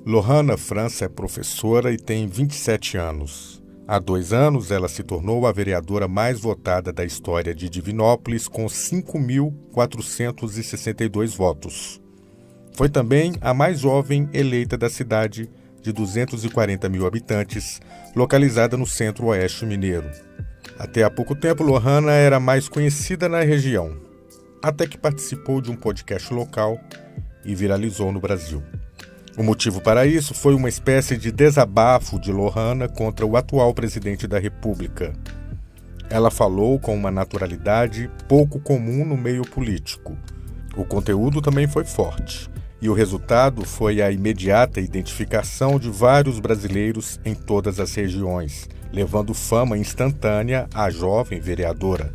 Lohana França é professora e tem 27 anos. Há 2 anos, ela se tornou a vereadora mais votada da história de Divinópolis, com 5.462 votos. Foi também a mais jovem eleita da cidade, de 240 mil habitantes, localizada no centro-oeste mineiro. Até há pouco tempo, Lohana era mais conhecida na região, até que participou de um podcast local e viralizou no Brasil. O motivo para isso foi uma espécie de desabafo de Lohana contra o atual presidente da República. Ela falou com uma naturalidade pouco comum no meio político. O conteúdo também foi forte, e o resultado foi a imediata identificação de vários brasileiros em todas as regiões, levando fama instantânea à jovem vereadora.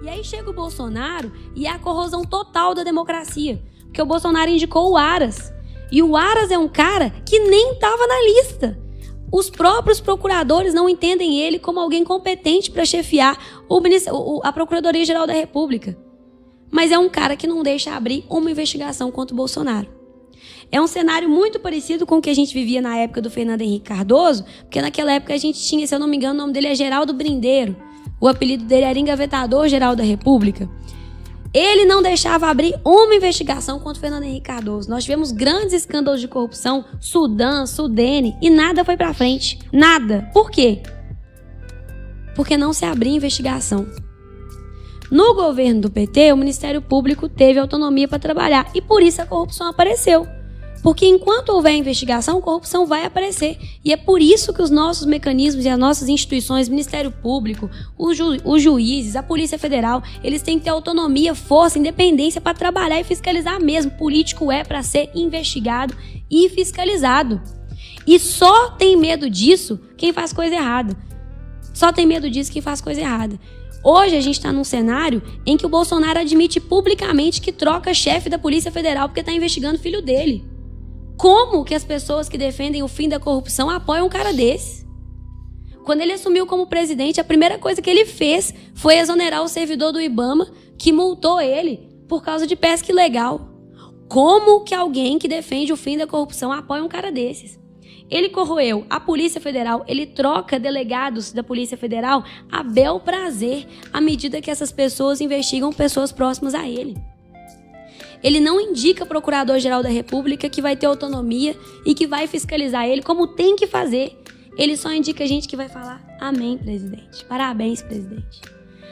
E aí chega o Bolsonaro e é a corrosão total da democracia, porque o Bolsonaro indicou o Aras. E o Aras é um cara que nem estava na lista. Os próprios procuradores não entendem ele como alguém competente para chefiar a Procuradoria-Geral da República. Mas é um cara que não deixa abrir uma investigação contra o Bolsonaro. É um cenário muito parecido com o que a gente vivia na época do Fernando Henrique Cardoso, porque naquela época a gente tinha, se eu não me engano, o nome dele é Geraldo Brindeiro. O apelido dele era Engavetador-Geral da República. Ele não deixava abrir uma investigação contra o Fernando Henrique Cardoso. Nós tivemos grandes escândalos de corrupção, Sudam, Sudene, e nada foi pra frente. Nada. Por quê? Porque não se abria investigação. No governo do PT, o Ministério Público teve autonomia para trabalhar, e por isso a corrupção apareceu. Porque enquanto houver investigação, a corrupção vai aparecer. E é por isso que os nossos mecanismos e as nossas instituições, Ministério Público, os juízes, a Polícia Federal, eles têm que ter autonomia, força, independência para trabalhar e fiscalizar mesmo. Político é para ser investigado e fiscalizado. E só tem medo disso quem faz coisa errada. Só tem medo disso quem faz coisa errada. Hoje a gente está num cenário em que o Bolsonaro admite publicamente que troca chefe da Polícia Federal porque está investigando o filho dele. Como que as pessoas que defendem o fim da corrupção apoiam um cara desse? Quando ele assumiu como presidente, a primeira coisa que ele fez foi exonerar o servidor do IBAMA, que multou ele por causa de pesca ilegal. Como que alguém que defende o fim da corrupção apoia um cara desses? Ele corroeu a Polícia Federal, ele troca delegados da Polícia Federal a bel prazer, à medida que essas pessoas investigam pessoas próximas a ele. Ele não indica Procurador-Geral da República que vai ter autonomia e que vai fiscalizar ele como tem que fazer. Ele só indica gente que vai falar amém, presidente. Parabéns, presidente.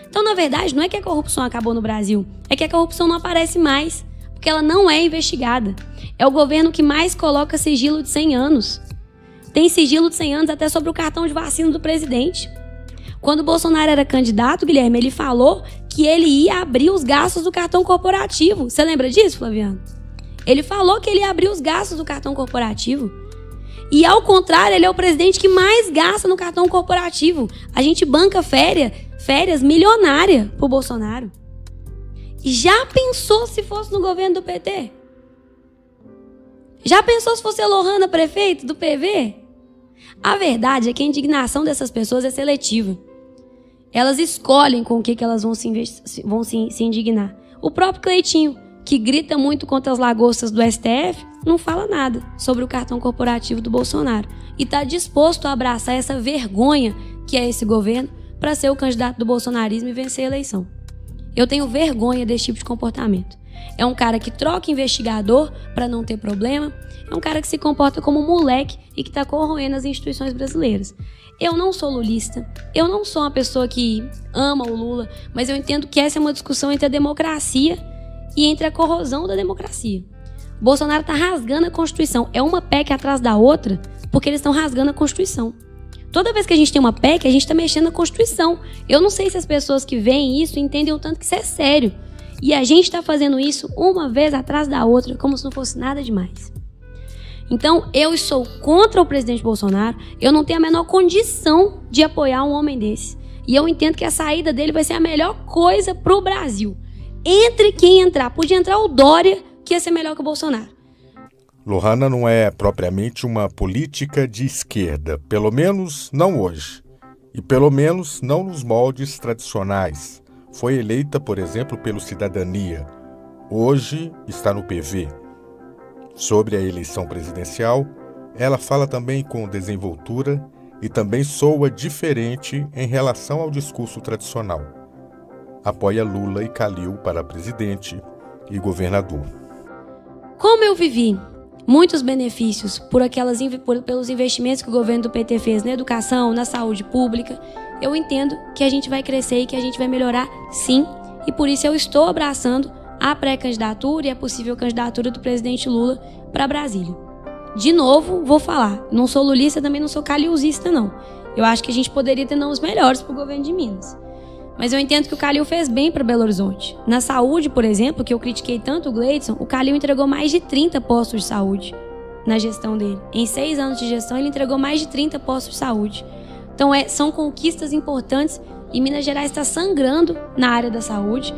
Então, na verdade, não é que a corrupção acabou no Brasil, é que a corrupção não aparece mais, porque ela não é investigada. É o governo que mais coloca sigilo de 100 anos. Tem sigilo de 100 anos até sobre o cartão de vacina do presidente. Quando o Bolsonaro era candidato, Guilherme, ele falou que ele ia abrir os gastos do cartão corporativo. Você lembra disso, Flaviano? Ele falou que ele ia abrir os gastos do cartão corporativo. E, ao contrário, ele é o presidente que mais gasta no cartão corporativo. A gente banca férias milionárias pro Bolsonaro. Já pensou se fosse no governo do PT? Já pensou se fosse a Lohana prefeito do PV? A verdade é que a indignação dessas pessoas é seletiva. Elas escolhem com o que elas vão se indignar. O próprio Cleitinho, que grita muito contra as lagostas do STF, não fala nada sobre o cartão corporativo do Bolsonaro. E está disposto a abraçar essa vergonha que é esse governo para ser o candidato do bolsonarismo e vencer a eleição. Eu tenho vergonha desse tipo de comportamento. É um cara que troca investigador para não ter problema. É um cara que se comporta como um moleque e que está corroendo as instituições brasileiras. Eu não sou lulista, eu não sou uma pessoa que ama o Lula, mas eu entendo que essa é uma discussão entre a democracia e entre a corrosão da democracia. O Bolsonaro está rasgando a Constituição. É uma PEC atrás da outra porque eles estão rasgando a Constituição. Toda vez que a gente tem uma PEC, a gente está mexendo na Constituição. Eu não sei se as pessoas que veem isso entendem o tanto que isso é sério. E a gente está fazendo isso uma vez atrás da outra, como se não fosse nada demais. Então, eu sou contra o presidente Bolsonaro. Eu não tenho a menor condição de apoiar um homem desse. E eu entendo que a saída dele vai ser a melhor coisa para o Brasil. Entre quem entrar. Podia entrar o Dória, que ia ser melhor que o Bolsonaro. Lohana não é propriamente uma política de esquerda, pelo menos não hoje. E pelo menos não nos moldes tradicionais. Foi eleita, por exemplo, pelo Cidadania. Hoje está no PV. Sobre a eleição presidencial, Ela fala também com desenvoltura e também soa diferente em relação ao discurso tradicional. Apoia Lula e Calil para presidente e governador. Como eu vivi muitos benefícios pelos investimentos que o governo do PT fez na educação, na saúde pública, eu entendo que a gente vai crescer e que a gente vai melhorar sim, e por isso eu estou abraçando a pré-candidatura e a possível candidatura do presidente Lula para Brasília. De novo, vou falar, não sou lulista, também não sou calilzista não. Eu acho que a gente poderia ter nomes melhores para o governo de Minas. Mas eu entendo que o Calil fez bem para Belo Horizonte. Na saúde, por exemplo, que eu critiquei tanto o Gleidson, o Calil entregou mais de 30 postos de saúde na gestão dele. Em 6 anos de gestão, ele entregou mais de 30 postos de saúde. Então, são conquistas importantes e Minas Gerais está sangrando na área da saúde.